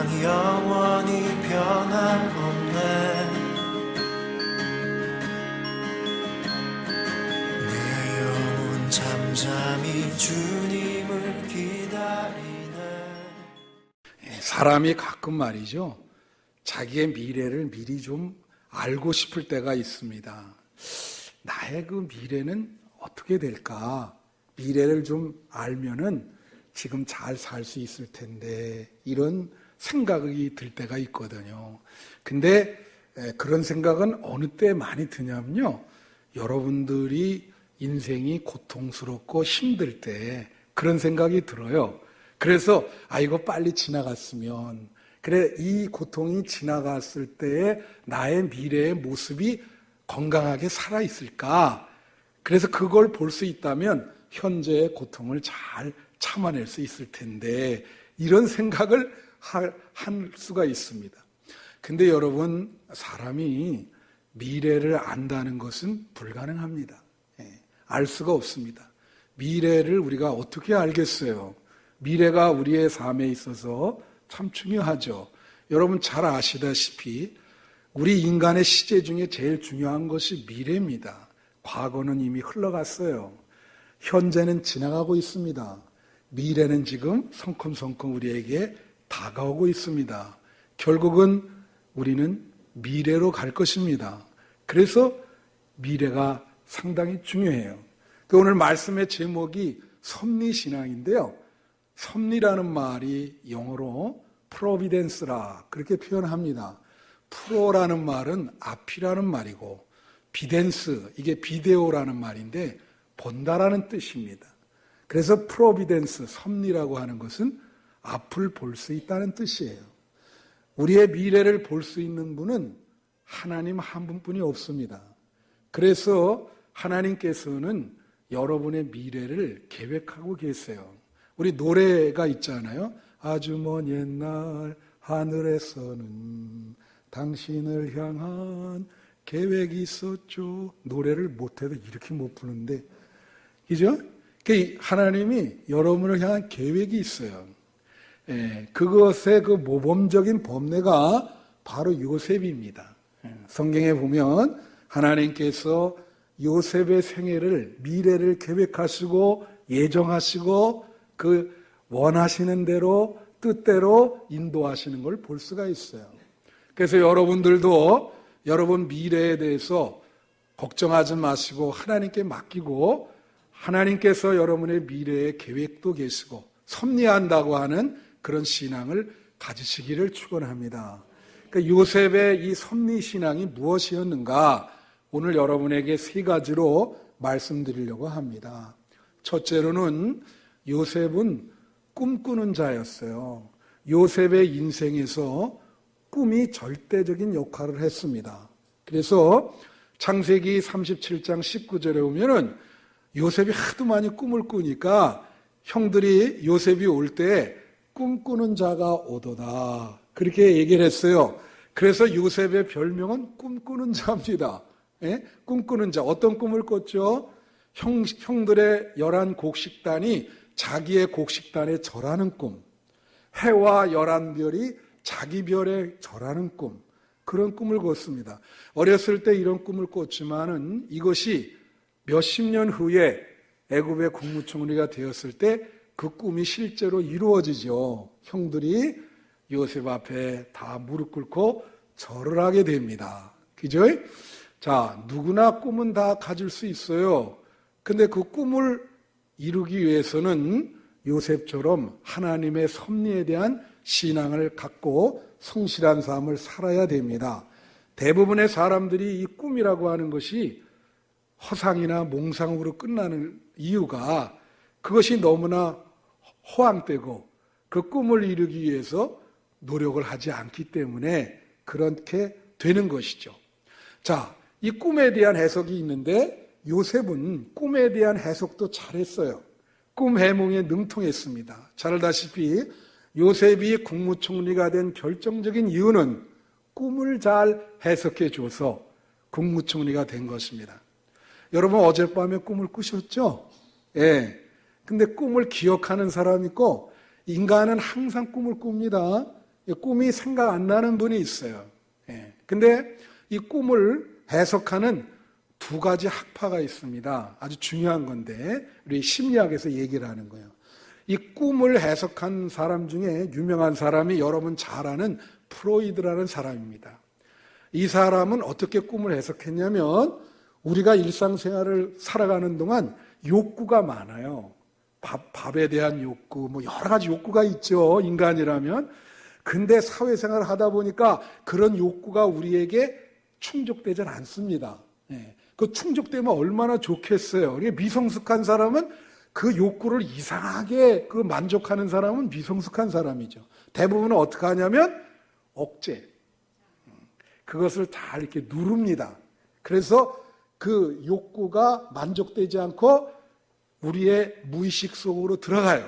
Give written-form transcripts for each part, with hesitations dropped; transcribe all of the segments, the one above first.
사랑이 영원히 변함없네. 내 영혼 잠잠히 주님을 기다리네. 사람이 가끔 말이죠, 자기의 미래를 미리 좀 알고 싶을 때가 있습니다. 나의 그 미래는 어떻게 될까? 미래를 좀 알면은 지금 잘 살 수 있을 텐데, 이런 생각이 들 때가 있거든요. 근데 그런 생각은 어느 때 많이 드냐면요, 여러분들이 인생이 고통스럽고 힘들 때 그런 생각이 들어요. 그래서 이거 빨리 지나갔으면, 그래 이 고통이 지나갔을 때의 나의 미래의 모습이 건강하게 살아있을까? 그래서 그걸 볼 수 있다면 현재의 고통을 잘 참아낼 수 있을 텐데, 이런 생각을 할 수가 있습니다. 근데 여러분, 사람이 미래를 안다는 것은 불가능합니다. 알 수가 없습니다. 미래를 우리가 어떻게 알겠어요? 미래가 우리의 삶에 있어서 참 중요하죠. 여러분 잘 아시다시피 우리 인간의 시제 중에 제일 중요한 것이 미래입니다. 과거는 이미 흘러갔어요. 현재는 지나가고 있습니다. 미래는 지금 성큼성큼 우리에게 다가오고 있습니다. 결국은 우리는 미래로 갈 것입니다. 그래서 미래가 상당히 중요해요. 오늘 말씀의 제목이 섭리신앙인데요. 섭리라는 말이 영어로 프로비덴스라 그렇게 표현합니다. 프로라는 말은 앞이라는 말이고, 비덴스, 이게 비데오라는 말인데 본다라는 뜻입니다. 그래서 프로비덴스, 섭리라고 하는 것은 앞을 볼 수 있다는 뜻이에요. 우리의 미래를 볼 수 있는 분은 하나님 한 분뿐이 없습니다. 그래서 하나님께서는 여러분의 미래를 계획하고 계세요. 우리 노래가 있잖아요. 아주 먼 옛날 하늘에서는 당신을 향한 계획이 있었죠. 노래를 못해도 이렇게 못 부르는데, 그죠? 하나님이 여러분을 향한 계획이 있어요. 그것의 그 모범적인 범례가 바로 요셉입니다. 성경에 보면 하나님께서 요셉의 생애를, 미래를 계획하시고 예정하시고 그 원하시는 대로 뜻대로 인도하시는 걸 볼 수가 있어요. 그래서 여러분들도 여러분 미래에 대해서 걱정하지 마시고 하나님께 맡기고, 하나님께서 여러분의 미래의 계획도 계시고 섭리한다고 하는 그런 신앙을 가지시기를 축원합니다. 그러니까 요셉의 이 섭리신앙이 무엇이었는가, 오늘 여러분에게 세 가지로 말씀드리려고 합니다. 첫째로는 요셉은 꿈꾸는 자였어요. 요셉의 인생에서 꿈이 절대적인 역할을 했습니다. 그래서 창세기 37장 19절에 보면은 요셉이 하도 많이 꿈을 꾸니까 형들이 요셉이 올 때 꿈꾸는 자가 오도다, 그렇게 얘기를 했어요. 그래서 요셉의 별명은 꿈꾸는 자입니다. 꿈꾸는 자. 어떤 꿈을 꿨죠? 형들의 11곡식단이 자기의 곡식단에 절하는 꿈, 해와 11별이 자기 별에 절하는 꿈, 그런 꿈을 꿨습니다. 어렸을 때 이런 꿈을 꿨지만은 이것이 몇십 년 후에 애굽의 국무총리가 되었을 때 그 꿈이 실제로 이루어지죠. 형들이 요셉 앞에 다 무릎 꿇고 절을 하게 됩니다. 그죠? 자, 누구나 꿈은 다 가질 수 있어요. 근데 그 꿈을 이루기 위해서는 요셉처럼 하나님의 섭리에 대한 신앙을 갖고 성실한 삶을 살아야 됩니다. 대부분의 사람들이 이 꿈이라고 하는 것이 허상이나 몽상으로 끝나는 이유가, 그것이 너무나 허황되고 그 꿈을 이루기 위해서 노력을 하지 않기 때문에 그렇게 되는 것이죠. 자, 이 꿈에 대한 해석이 있는데 요셉은 꿈에 대한 해석도 잘했어요. 꿈 해몽에 능통했습니다. 잘 알다시피 요셉이 국무총리가 된 결정적인 이유는 꿈을 잘 해석해 줘서 국무총리가 된 것입니다. 여러분 어젯밤에 꿈을 꾸셨죠? 예. 근데 꿈을 기억하는 사람이 있고, 인간은 항상 꿈을 꿉니다. 꿈이 생각 안 나는 분이 있어요. 근데 이 꿈을 해석하는 두 가지 학파가 있습니다. 아주 중요한 건데 우리 심리학에서 얘기를 하는 거예요. 이 꿈을 해석한 사람 중에 유명한 사람이 여러분 잘 아는 프로이드라는 사람입니다. 이 사람은 어떻게 꿈을 해석했냐면 우리가 일상생활을 살아가는 동안 욕구가 많아요. 밥에 대한 욕구, 뭐 여러 가지 욕구가 있죠. 인간이라면. 근데 사회생활을 하다 보니까 그런 욕구가 우리에게 충족되지 않습니다. 그 충족되면 얼마나 좋겠어요. 미성숙한 사람은 그 욕구를 이상하게 그 만족하는 사람은 미성숙한 사람이죠. 대부분은 어떻게 하냐면 억제. 그것을 다 이렇게 누릅니다. 그래서 그 욕구가 만족되지 않고 우리의 무의식 속으로 들어가요.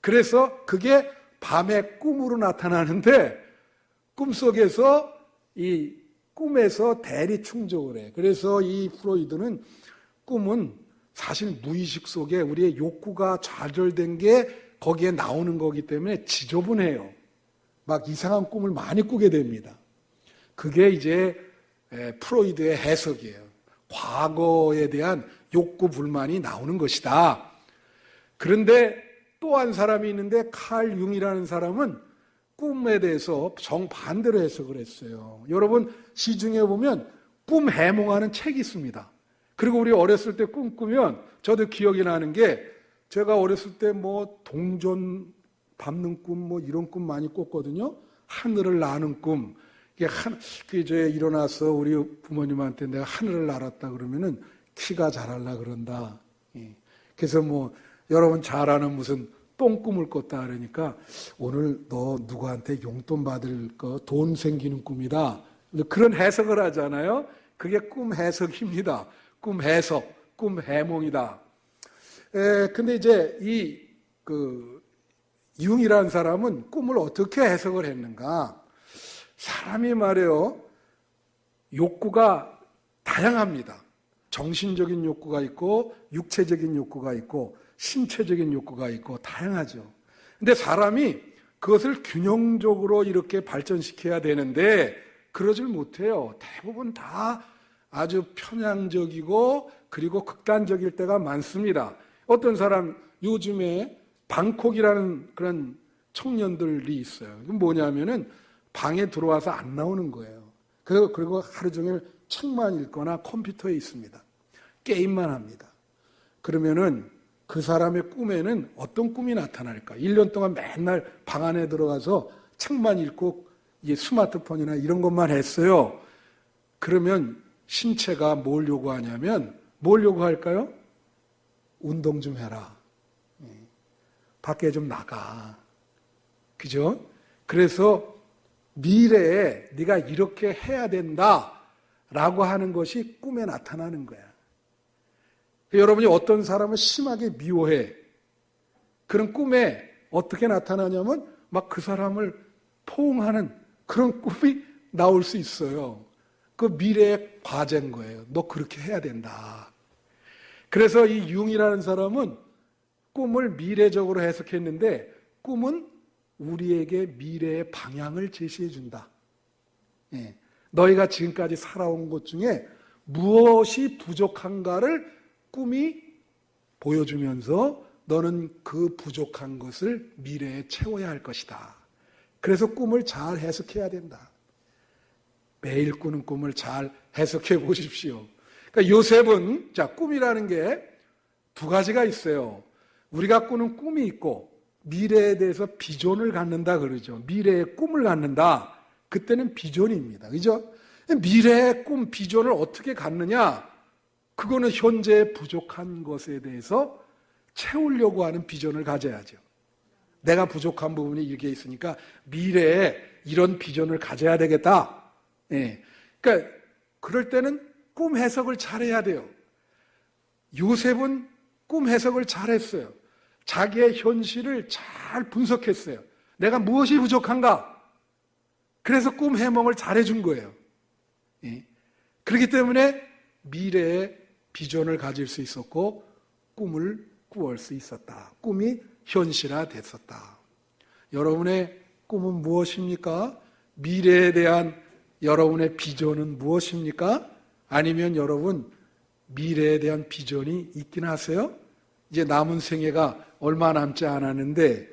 그래서 그게 밤의 꿈으로 나타나는데 꿈속에서 이 꿈에서 대리 충족을 해. 그래서 이 프로이드는 꿈은 사실 무의식 속에 우리의 욕구가 좌절된 게 거기에 나오는 거기 때문에 지저분해요. 막 이상한 꿈을 많이 꾸게 됩니다. 그게 이제 프로이드의 해석이에요. 과거에 대한 욕구 불만이 나오는 것이다. 그런데 또 한 사람이 있는데 칼 융이라는 사람은 꿈에 대해서 정반대로 해석을 했어요. 여러분 시중에 보면 꿈 해몽하는 책이 있습니다. 그리고 우리 어렸을 때 꿈 꾸면 저도 기억이 나는 게 제가 어렸을 때 뭐 동전 밟는 꿈 뭐 이런 꿈 많이 꿨거든요. 하늘을 나는 꿈. 이제 일어나서 우리 부모님한테 내가 하늘을 날았다 그러면은 키가 자랄라 그런다. 그래서 뭐 여러분 잘 아는 무슨 똥꿈을 꿨다 그러니까 오늘 너 누구한테 용돈 받을 거 돈 생기는 꿈이다. 그런 해석을 하잖아요. 그게 꿈 해석입니다. 꿈 해석, 꿈 해몽이다. 근데 이제 융이라는 사람은 꿈을 어떻게 해석을 했는가? 사람이 말이에요. 욕구가 다양합니다. 정신적인 욕구가 있고 육체적인 욕구가 있고 신체적인 욕구가 있고 다양하죠. 근데 사람이 그것을 균형적으로 이렇게 발전시켜야 되는데 그러질 못해요. 대부분 다 아주 편향적이고 그리고 극단적일 때가 많습니다. 어떤 사람 요즘에 방콕이라는 그런 청년들이 있어요. 그건 뭐냐면은 방에 들어와서 안 나오는 거예요. 그리고 하루 종일 책만 읽거나 컴퓨터에 있습니다. 게임만 합니다. 그러면은 그 사람의 꿈에는 어떤 꿈이 나타날까? 1년 동안 맨날 방 안에 들어가서 책만 읽고 이제 스마트폰이나 이런 것만 했어요. 그러면 신체가 뭘 요구하냐면 뭘 요구할까요? 운동 좀 해라. 밖에 좀 나가. 그죠? 그래서 미래에 네가 이렇게 해야 된다라고 하는 것이 꿈에 나타나는 거야. 여러분이 어떤 사람을 심하게 미워해. 그런 꿈에 어떻게 나타나냐면 막 그 사람을 포옹하는 그런 꿈이 나올 수 있어요. 그 미래의 과제인 거예요. 너 그렇게 해야 된다. 그래서 이 융이라는 사람은 꿈을 미래적으로 해석했는데 꿈은 우리에게 미래의 방향을 제시해 준다. 너희가 지금까지 살아온 것 중에 무엇이 부족한가를 꿈이 보여주면서 너는 그 부족한 것을 미래에 채워야 할 것이다. 그래서 꿈을 잘 해석해야 된다. 매일 꾸는 꿈을 잘 해석해 보십시오. 그러니까 요셉은 꿈이라는 게 두 가지가 있어요. 우리가 꾸는 꿈이 있고 미래에 대해서 비전을 갖는다 그러죠. 미래의 꿈을 갖는다. 그때는 비전입니다. 그죠? 미래의 꿈, 비전을 어떻게 갖느냐? 그거는 현재의 부족한 것에 대해서 채우려고 하는 비전을 가져야죠. 내가 부족한 부분이 이렇게 있으니까 미래에 이런 비전을 가져야 되겠다. 그러니까 그럴 때는 꿈 해석을 잘해야 돼요. 요셉은 꿈 해석을 잘했어요. 자기의 현실을 잘 분석했어요. 내가 무엇이 부족한가? 그래서 꿈 해몽을 잘해준 거예요. 그렇기 때문에 미래에 비전을 가질 수 있었고 꿈을 꾸을 수 있었다. 꿈이 현실화됐었다. 여러분의 꿈은 무엇입니까? 미래에 대한 여러분의 비전은 무엇입니까? 아니면 여러분 미래에 대한 비전이 있긴 하세요? 이제 남은 생애가 얼마 남지 않았는데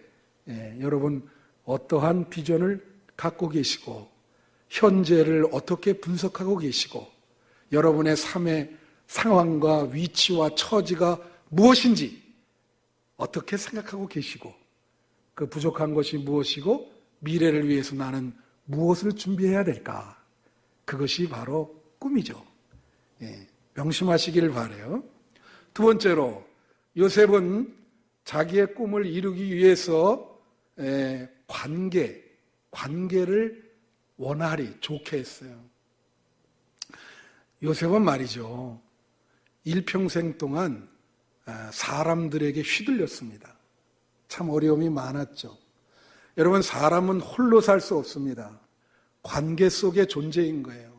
여러분 어떠한 비전을 갖고 계시고 현재를 어떻게 분석하고 계시고 여러분의 삶의 상황과 위치와 처지가 무엇인지 어떻게 생각하고 계시고 그 부족한 것이 무엇이고 미래를 위해서 나는 무엇을 준비해야 될까? 그것이 바로 꿈이죠. 명심하시기를 바라요. 두 번째로 요셉은 자기의 꿈을 이루기 위해서 관계를 원활히 좋게 했어요. 요셉은 말이죠. 일평생 동안 사람들에게 휘둘렸습니다. 참 어려움이 많았죠. 여러분 사람은 홀로 살 수 없습니다. 관계 속의 존재인 거예요.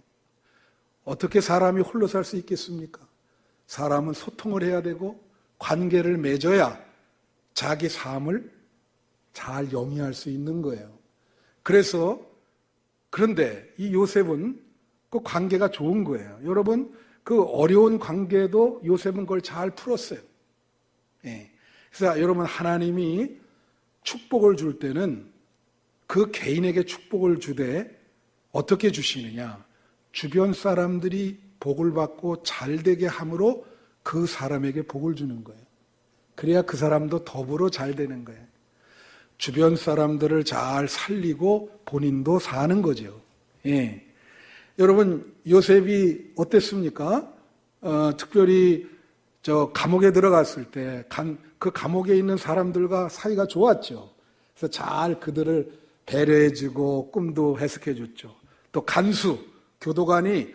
어떻게 사람이 홀로 살 수 있겠습니까? 사람은 소통을 해야 되고 관계를 맺어야 자기 삶을 잘 영위할 수 있는 거예요. 그런데 이 요셉은 그 관계가 좋은 거예요. 여러분 그 어려운 관계도 요셉은 그걸 잘 풀었어요. 그래서 여러분 하나님이 축복을 줄 때는 그 개인에게 축복을 주되 어떻게 주시느냐? 주변 사람들이 복을 받고 잘되게 함으로 그 사람에게 복을 주는 거예요. 그래야 그 사람도 더불어 잘 되는 거예요. 주변 사람들을 잘 살리고 본인도 사는 거죠. 여러분 요셉이 어땠습니까? 특별히 감옥에 들어갔을 때 그 감옥에 있는 사람들과 사이가 좋았죠. 그래서 잘 그들을 배려해주고 꿈도 해석해줬죠. 또 간수, 교도관이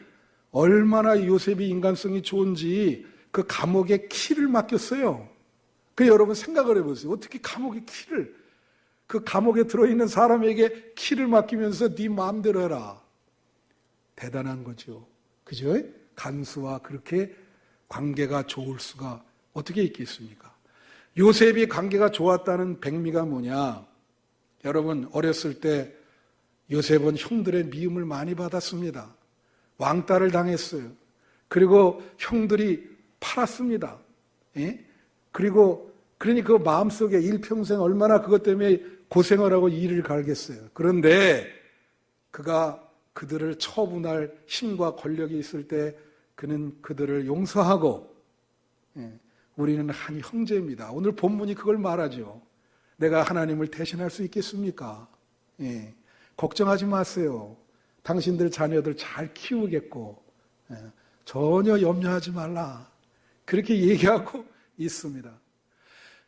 얼마나 요셉이 인간성이 좋은지 그 감옥에 키를 맡겼어요. 여러분 생각을 해보세요. 어떻게 감옥에 키를, 그 감옥에 들어있는 사람에게 키를 맡기면서 네 마음대로 해라. 대단한 거죠. 그죠? 간수와 그렇게 관계가 좋을 수가 어떻게 있겠습니까? 요셉이 관계가 좋았다는 백미가 뭐냐? 여러분 어렸을 때 요셉은 형들의 미움을 많이 받았습니다. 왕따를 당했어요. 그리고 형들이 팔았습니다. 그러니 그 마음속에 일평생 얼마나 그것 때문에 고생을 하고 이를 갈겠어요. 그런데 그가 그들을 처분할 힘과 권력이 있을 때 그는 그들을 용서하고 우리는 한 형제입니다. 오늘 본문이 그걸 말하죠. 내가 하나님을 대신할 수 있겠습니까? 걱정하지 마세요. 당신들 자녀들 잘 키우겠고 전혀 염려하지 말라. 그렇게 얘기하고 있습니다.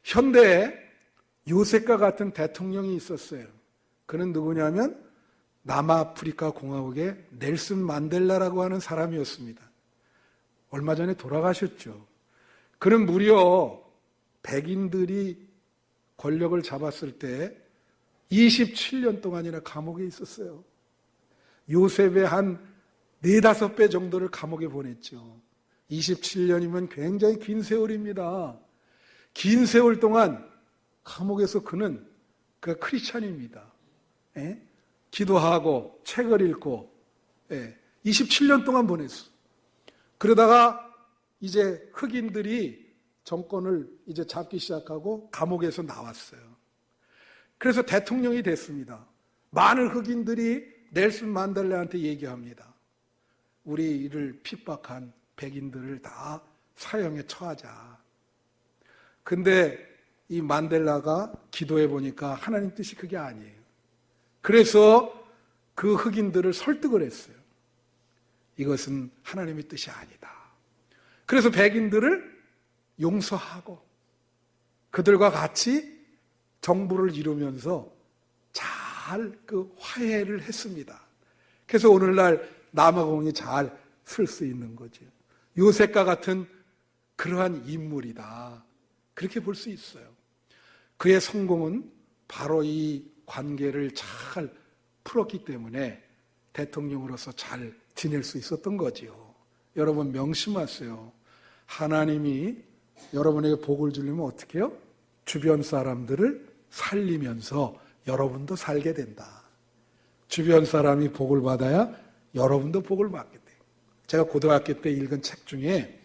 현대에 요셉과 같은 대통령이 있었어요. 그는 누구냐면 남아프리카 공화국의 넬슨 만델라라고 하는 사람이었습니다. 얼마 전에 돌아가셨죠. 그는 무려 백인들이 권력을 잡았을 때 27년 동안이나 감옥에 있었어요. 요셉의 한 4-5배 정도를 감옥에 보냈죠. 27년이면 굉장히 긴 세월입니다. 긴 세월 동안 감옥에서 그가 크리스찬입니다. 기도하고 책을 읽고 27년 동안 보냈어. 그러다가 이제 흑인들이 정권을 이제 잡기 시작하고 감옥에서 나왔어요. 그래서 대통령이 됐습니다. 많은 흑인들이 넬슨 만델라한테 얘기합니다. 우리를 핍박한 백인들을 다 사형에 처하자. 근데 이 만델라가 기도해 보니까 하나님 뜻이 그게 아니에요. 그래서 그 흑인들을 설득을 했어요. 이것은 하나님의 뜻이 아니다. 그래서 백인들을 용서하고 그들과 같이 정부를 이루면서 잘 그 화해를 했습니다. 그래서 오늘날 남아공이 잘 쓸 수 있는 거죠. 요셉과 같은 그러한 인물이다. 그렇게 볼 수 있어요. 그의 성공은 바로 이 관계를 잘 풀었기 때문에 대통령으로서 잘 지낼 수 있었던 거지요. 여러분 명심하세요. 하나님이 여러분에게 복을 주려면 어떻게 해요? 주변 사람들을 살리면서 여러분도 살게 된다. 주변 사람이 복을 받아야 여러분도 복을 받게 돼. 제가 고등학교 때 읽은 책 중에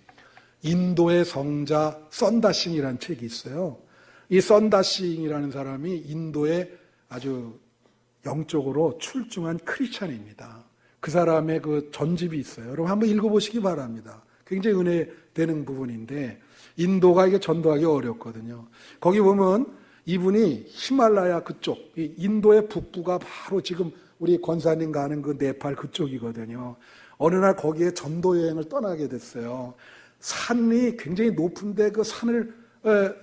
인도의 성자 썬다싱이라는 책이 있어요. 이 썬다싱이라는 사람이 인도의 아주 영적으로 출중한 크리스찬입니다. 그 사람의 그 전집이 있어요. 여러분 한번 읽어보시기 바랍니다. 굉장히 은혜 되는 부분인데 인도가 이게 전도하기 어렵거든요. 거기 보면 이분이 히말라야 그쪽, 인도의 북부가 바로 지금 우리 권사님 가는 그 네팔 그쪽이거든요. 어느 날 거기에 전도 여행을 떠나게 됐어요. 산이 굉장히 높은데 그 산을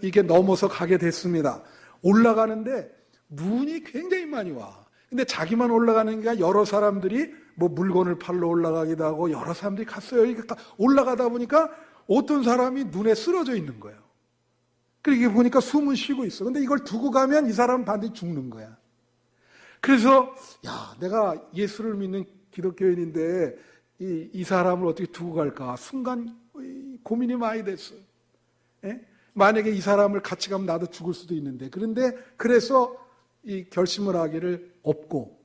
이게 넘어서 가게 됐습니다. 올라가는데 눈이 굉장히 많이 와. 근데 자기만 올라가는 게 아니라 여러 사람들이 뭐 물건을 팔러 올라가기도 하고 여러 사람들이 갔어요. 이렇게 올라가다 보니까 어떤 사람이 눈에 쓰러져 있는 거예요. 그러게 보니까 숨은 쉬고 있어. 근데 이걸 두고 가면 이 사람은 반드시 죽는 거야. 그래서 야, 내가 예수를 믿는 기독교인인데 이 사람을 어떻게 두고 갈까? 순간 고민이 많이 됐어요. 예? 만약에 이 사람을 같이 가면 나도 죽을 수도 있는데 그래서 이 결심을 하기를 업고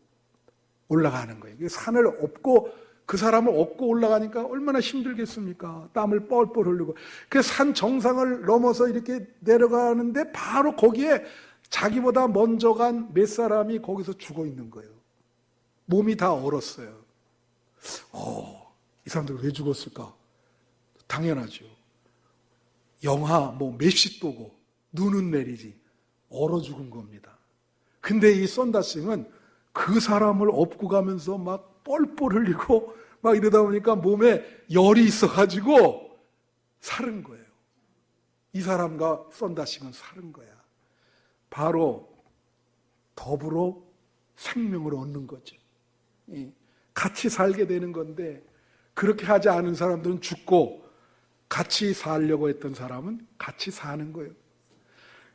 올라가는 거예요. 산을 업고 그 사람을 업고 올라가니까 얼마나 힘들겠습니까? 땀을 뻘뻘 흘리고. 그 산 정상을 넘어서 이렇게 내려가는데 바로 거기에 자기보다 먼저 간 몇 사람이 거기서 죽어 있는 거예요. 몸이 다 얼었어요. 이 사람들 왜 죽었을까? 당연하죠. 영하 몇십 도고 눈은 내리지 얼어 죽은 겁니다. 근데 이 썬다싱은 그 사람을 업고 가면서 막 뻘뻘 흘리고 막 이러다 보니까 몸에 열이 있어가지고 살은 거예요. 이 사람과 썬다싱은 살은 거야. 바로 더불어 생명을 얻는 거죠. 같이 살게 되는 건데 그렇게 하지 않은 사람들은 죽고 같이 살려고 했던 사람은 같이 사는 거예요.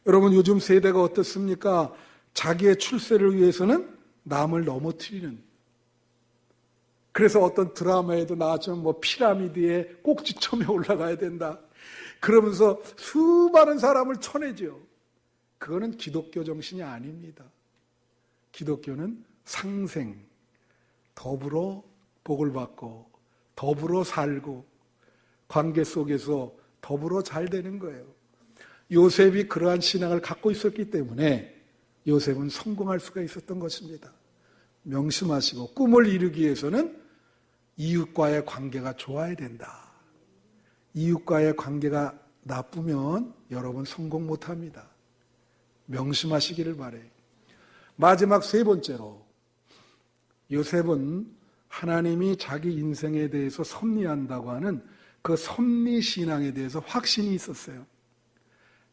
여러분 요즘 세대가 어떻습니까? 자기의 출세를 위해서는 남을 넘어뜨리는. 그래서 어떤 드라마에도 나왔지만 피라미드의 꼭지점에 올라가야 된다. 그러면서 수많은 사람을 쳐내죠. 그거는 기독교 정신이 아닙니다. 기독교는 상생, 더불어 복을 받고 더불어 살고 관계 속에서 더불어 잘 되는 거예요. 요셉이 그러한 신앙을 갖고 있었기 때문에 요셉은 성공할 수가 있었던 것입니다. 명심하시고 꿈을 이루기 위해서는 이웃과의 관계가 좋아야 된다. 이웃과의 관계가 나쁘면 여러분 성공 못합니다. 명심하시기를 바라요. 마지막 세 번째로 요셉은 하나님이 자기 인생에 대해서 섭리한다고 하는 그 섭리신앙에 대해서 확신이 있었어요.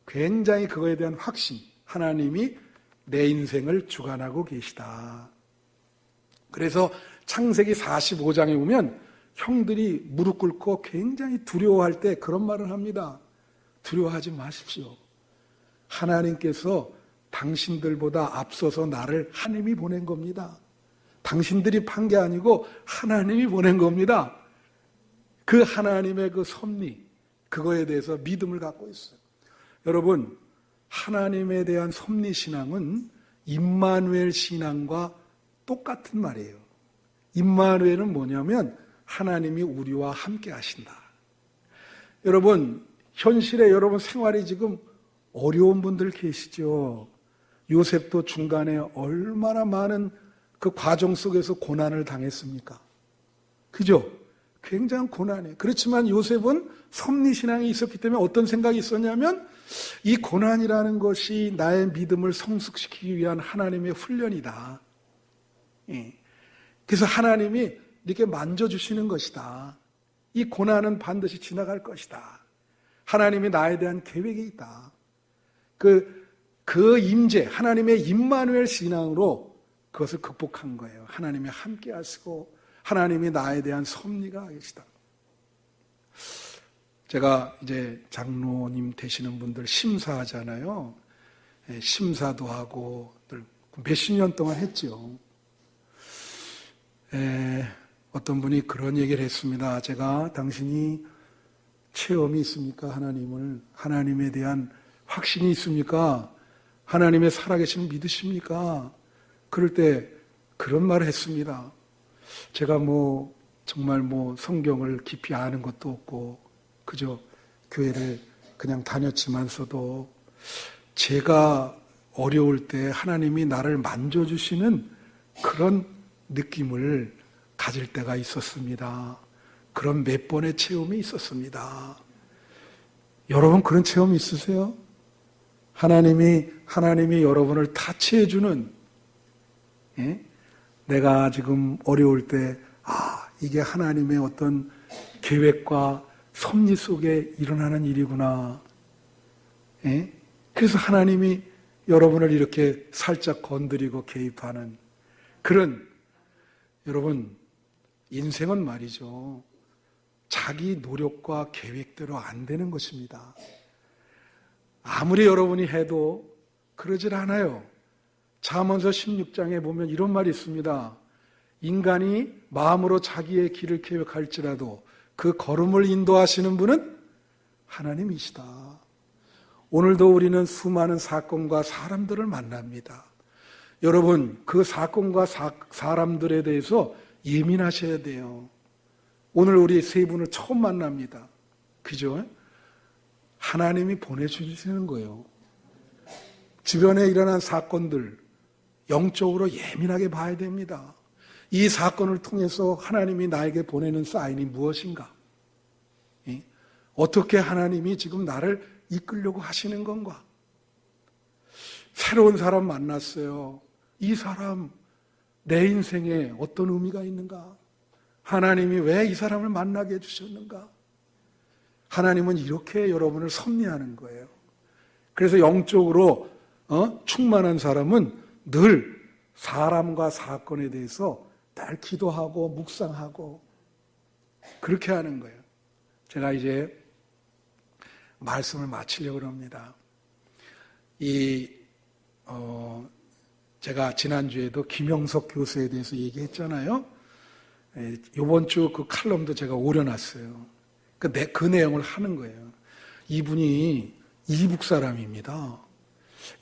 굉장히 그거에 대한 확신, 하나님이 내 인생을 주관하고 계시다. 그래서 창세기 45장에 보면 형들이 무릎 꿇고 굉장히 두려워할 때 그런 말을 합니다. 두려워하지 마십시오. 하나님께서 당신들보다 앞서서 나를 하나님이 보낸 겁니다. 당신들이 판 게 아니고 하나님이 보낸 겁니다. 그 하나님의 그 섭리, 그거에 대해서 믿음을 갖고 있어요. 여러분, 하나님에 대한 섭리 신앙은 임마누엘 신앙과 똑같은 말이에요. 임마누엘은 뭐냐면 하나님이 우리와 함께 하신다. 여러분, 현실에 여러분 생활이 지금 어려운 분들 계시죠. 요셉도 중간에 얼마나 많은 그 과정 속에서 고난을 당했습니까? 그죠? 굉장한 고난이에요. 그렇지만 요셉은 섭리신앙이 있었기 때문에 어떤 생각이 있었냐면 이 고난이라는 것이 나의 믿음을 성숙시키기 위한 하나님의 훈련이다. 그래서 하나님이 이렇게 만져주시는 것이다. 이 고난은 반드시 지나갈 것이다. 하나님이 나에 대한 계획이 있다. 그 임재, 하나님의 임마누엘 신앙으로 그것을 극복한 거예요. 하나님이 함께 하시고 하나님이 나에 대한 섭리가 계시다. 제가 이제 장로님 되시는 분들 심사하잖아요. 심사도 하고 몇십 년 동안 했죠. 어떤 분이 그런 얘기를 했습니다. 제가 당신이 체험이 있습니까? 하나님에 대한 확신이 있습니까? 하나님의 살아계심을 믿으십니까? 그럴 때 그런 말을 했습니다. 제가 정말 성경을 깊이 아는 것도 없고 그저 교회를 그냥 다녔지만서도 제가 어려울 때 하나님이 나를 만져주시는 그런 느낌을 가질 때가 있었습니다. 그런 몇 번의 체험이 있었습니다. 여러분 그런 체험 있으세요? 하나님이 여러분을 타치해주는, 예? 내가 지금 어려울 때, 이게 하나님의 어떤 계획과 섭리 속에 일어나는 일이구나. 예? 그래서 하나님이 여러분을 이렇게 살짝 건드리고 개입하는 그런, 여러분, 인생은 말이죠. 자기 노력과 계획대로 안 되는 것입니다. 아무리 여러분이 해도 그러질 않아요. 잠언서 16장에 보면 이런 말이 있습니다. 인간이 마음으로 자기의 길을 계획할지라도 그 걸음을 인도하시는 분은 하나님이시다. 오늘도 우리는 수많은 사건과 사람들을 만납니다. 여러분, 그 사건과 사람들에 대해서 예민하셔야 돼요. 오늘 우리 세 분을 처음 만납니다. 그죠? 하나님이 보내주시는 거예요. 주변에 일어난 사건들, 영적으로 예민하게 봐야 됩니다. 이 사건을 통해서 하나님이 나에게 보내는 사인이 무엇인가? 어떻게 하나님이 지금 나를 이끌려고 하시는 건가? 새로운 사람 만났어요. 이 사람, 내 인생에 어떤 의미가 있는가? 하나님이 왜 이 사람을 만나게 해주셨는가? 하나님은 이렇게 여러분을 섭리하는 거예요. 그래서 영적으로 충만한 사람은 늘 사람과 사건에 대해서 늘 기도하고 묵상하고 그렇게 하는 거예요. 제가 이제 말씀을 마치려고 합니다. 제가 지난주에도 김영석 교수에 대해서 얘기했잖아요. 이번 주 그 칼럼도 제가 올려놨어요. 그 내용을 하는 거예요. 이분이 이북 사람입니다.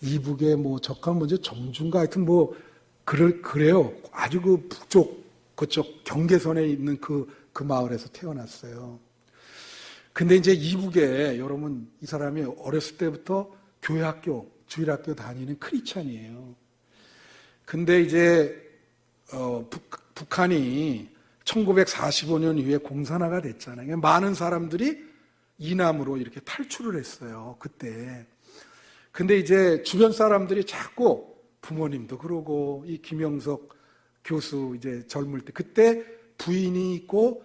이북에 적한 문제 정중가 하여튼 그래요. 아주 그 북쪽 그쪽 경계선에 있는 그 마을에서 태어났어요. 근데 이제 이북에 여러분 이 사람이 어렸을 때부터 교회학교 주일학교 다니는 크리스찬이에요. 근데 이제 북한이 1945년 이후에 공산화가 됐잖아요. 많은 사람들이 이남으로 이렇게 탈출을 했어요. 그때. 근데 이제 주변 사람들이 자꾸 부모님도 그러고 이 김영석 교수 이제 젊을 때 그때 부인이 있고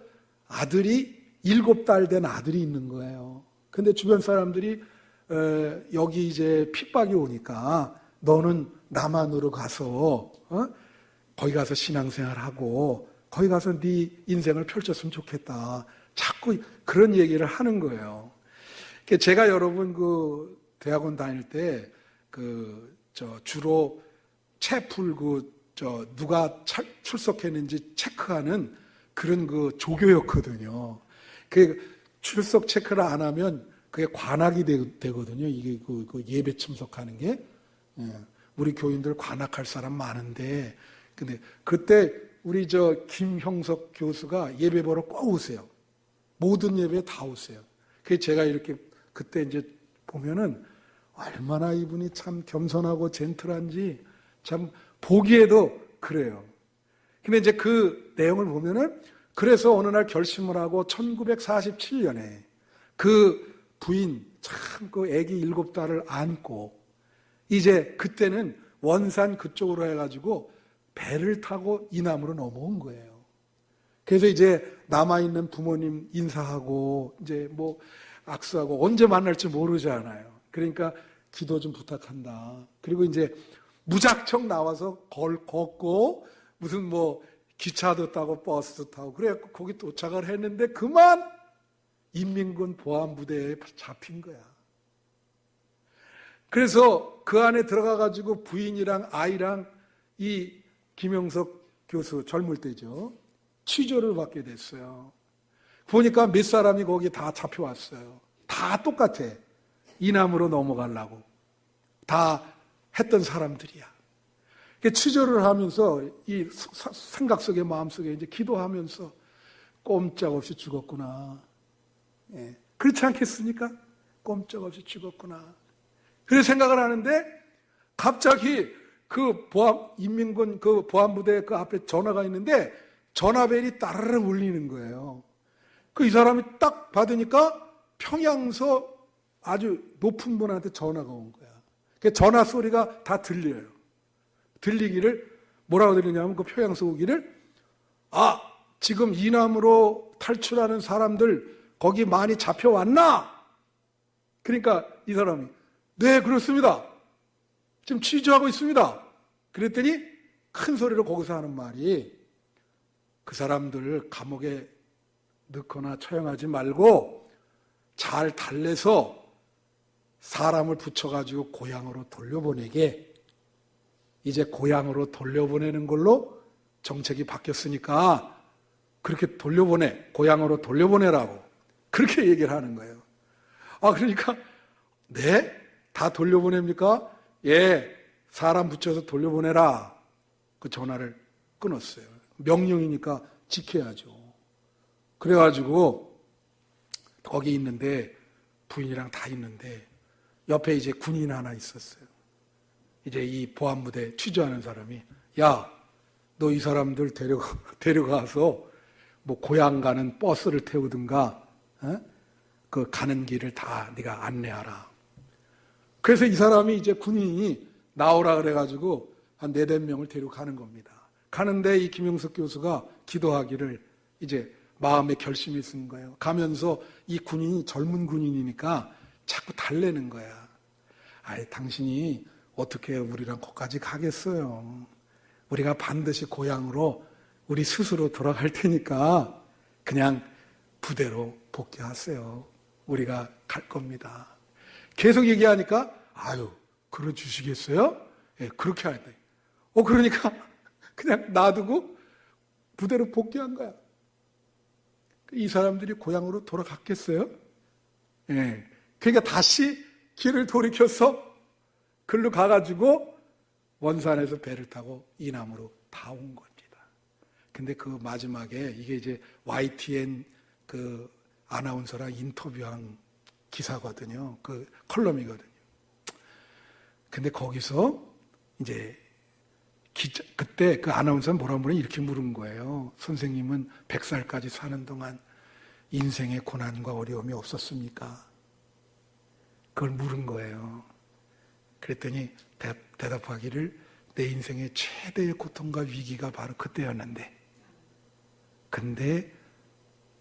아들이 7달 된 아들이 있는 거예요. 근데 주변 사람들이 여기 이제 핍박이 오니까 너는 남한으로 가서 거기 가서 신앙생활하고 거기 가서 네 인생을 펼쳤으면 좋겠다. 자꾸 그런 얘기를 하는 거예요. 제가 여러분 그 대학원 다닐 때 주로 채플 누가 출석했는지 체크하는 그런 그 조교였거든요. 그 출석 체크를 안 하면 그게 관악이 되거든요. 이게 그 예배 참석하는 게. 우리 교인들 관악할 사람 많은데, 근데 그때 우리 김형석 교수가 예배 보러 꼭 오세요. 모든 예배에 다 오세요. 그래서 제가 이렇게 그때 이제 보면은 얼마나 이분이 참 겸손하고 젠틀한지 참 보기에도 그래요. 근데 이제 그 내용을 보면은 그래서 어느 날 결심을 하고 1947년에 그 부인 참 그 아기 7달을 안고 이제 그때는 원산 그쪽으로 해가지고 배를 타고 이남으로 넘어온 거예요. 그래서 이제 남아있는 부모님 인사하고 이제 악수하고 언제 만날지 모르잖아요. 그러니까 기도 좀 부탁한다. 그리고 이제 무작정 나와서 걷고 무슨 기차도 타고 버스도 타고 그래갖고 거기 도착을 했는데 그만 인민군 보안부대에 잡힌 거야. 그래서 그 안에 들어가가지고 부인이랑 아이랑 이 김영석 교수 젊을 때죠. 취조를 받게 됐어요. 보니까 몇 사람이 거기 다 잡혀왔어요. 다 똑같아. 이남으로 넘어가려고. 다 했던 사람들이야. 취조를 하면서 이 생각 속에 마음 속에 이제 기도하면서 꼼짝없이 죽었구나. 예. 그렇지 않겠습니까? 꼼짝없이 죽었구나. 그래서 생각을 하는데 갑자기 그 인민군 그 보안부대 그 앞에 전화가 있는데 전화벨이 따르르 울리는 거예요. 이 사람이 딱 받으니까 평양서 아주 높은 분한테 전화가 온 거야. 전화 소리가 다 들려요. 들리기를 뭐라고 들리냐면 그 평양서 오기를 지금 이남으로 탈출하는 사람들 거기 많이 잡혀왔나? 그러니까 이 사람이 네 그렇습니다. 지금 취조하고 있습니다. 그랬더니 큰 소리로 거기서 하는 말이 그 사람들 감옥에 넣거나 처형하지 말고 잘 달래서 사람을 붙여가지고 고향으로 돌려보내게 이제 고향으로 돌려보내는 걸로 정책이 바뀌었으니까 그렇게 고향으로 돌려보내라고 그렇게 얘기를 하는 거예요. 그러니까 네? 다 돌려보냅니까? 예, 사람 붙여서 돌려보내라. 그 전화를 끊었어요. 명령이니까 지켜야죠. 그래가지고 거기 있는데 부인이랑 다 있는데 옆에 이제 군인 하나 있었어요. 이제 이 보안부대 취조하는 사람이 야, 너 이 사람들 데려가서 뭐 고향 가는 버스를 태우든가 그 가는 길을 다 네가 안내하라. 그래서 이 사람이 이제 군인이 나오라 그래가지고 한 4-5명을 데려가는 겁니다. 가는데 이 김영석 교수가 기도하기를 이제 마음에 결심이 있는 거예요. 가면서 이 군인이 젊은 군인이니까 자꾸 달래는 거야. 당신이 어떻게 우리랑 거기까지 가겠어요. 우리가 반드시 고향으로 우리 스스로 돌아갈 테니까 그냥 부대로 복귀하세요. 우리가 갈 겁니다. 계속 얘기하니까 그러 주시겠어요? 예, 그렇게 해야 돼. 그러니까 그냥 놔두고 부대로 복귀한 거야. 이 사람들이 고향으로 돌아갔겠어요? 예. 그러니까 다시 길을 돌이켜서 글로 가가지고 원산에서 배를 타고 이남으로 다 온 겁니다. 근데 그 마지막에 이게 이제 YTN 그 아나운서랑 인터뷰한 기사거든요. 그 컬럼이거든요. 근데 거기서 이제 그때 그 아나운서는 뭐라 물으면 이렇게 물은 거예요. 선생님은 100살까지 사는 동안 인생의 고난과 어려움이 없었습니까? 그걸 물은 거예요. 그랬더니 대답하기를 내 인생의 최대의 고통과 위기가 바로 그때였는데 근데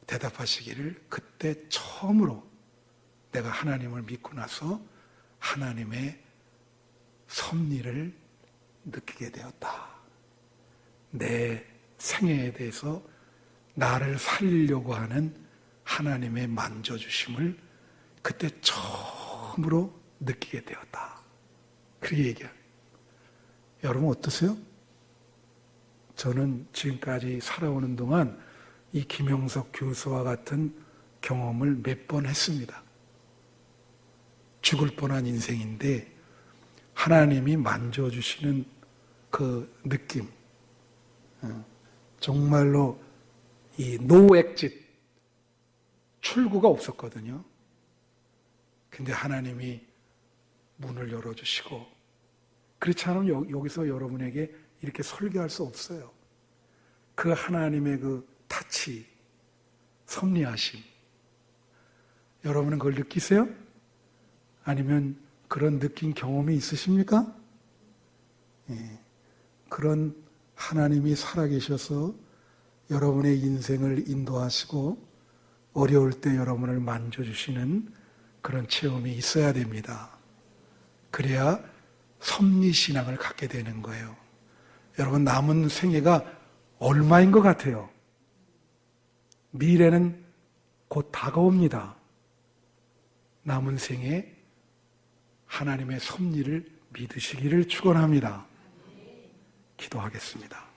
대답하시기를 그때 처음으로 내가 하나님을 믿고 나서 하나님의 섭리를 느끼게 되었다. 내 생애에 대해서 나를 살리려고 하는 하나님의 만져주심을 그때 처음으로 느끼게 되었다. 그렇게 얘기해요. 여러분 어떠세요? 저는 지금까지 살아오는 동안 이 김영석 교수와 같은 경험을 몇 번 했습니다. 죽을 뻔한 인생인데 하나님이 만져주시는 그 느낌, 정말로 이 노 엑짓, 출구가 없었거든요. 근데 하나님이 문을 열어주시고 그렇지 않으면 여기서 여러분에게 이렇게 설교할 수 없어요. 그 하나님의 그 타치, 섭리하심. 여러분은 그걸 느끼세요? 아니면 그런 느낀 경험이 있으십니까? 예. 그런 하나님이 살아계셔서 여러분의 인생을 인도하시고 어려울 때 여러분을 만져주시는 그런 체험이 있어야 됩니다. 그래야 섭리신앙을 갖게 되는 거예요. 여러분 남은 생애가 얼마인 것 같아요? 미래는 곧 다가옵니다. 남은 생에 하나님의 섭리를 믿으시기를 축원합니다. 기도하겠습니다.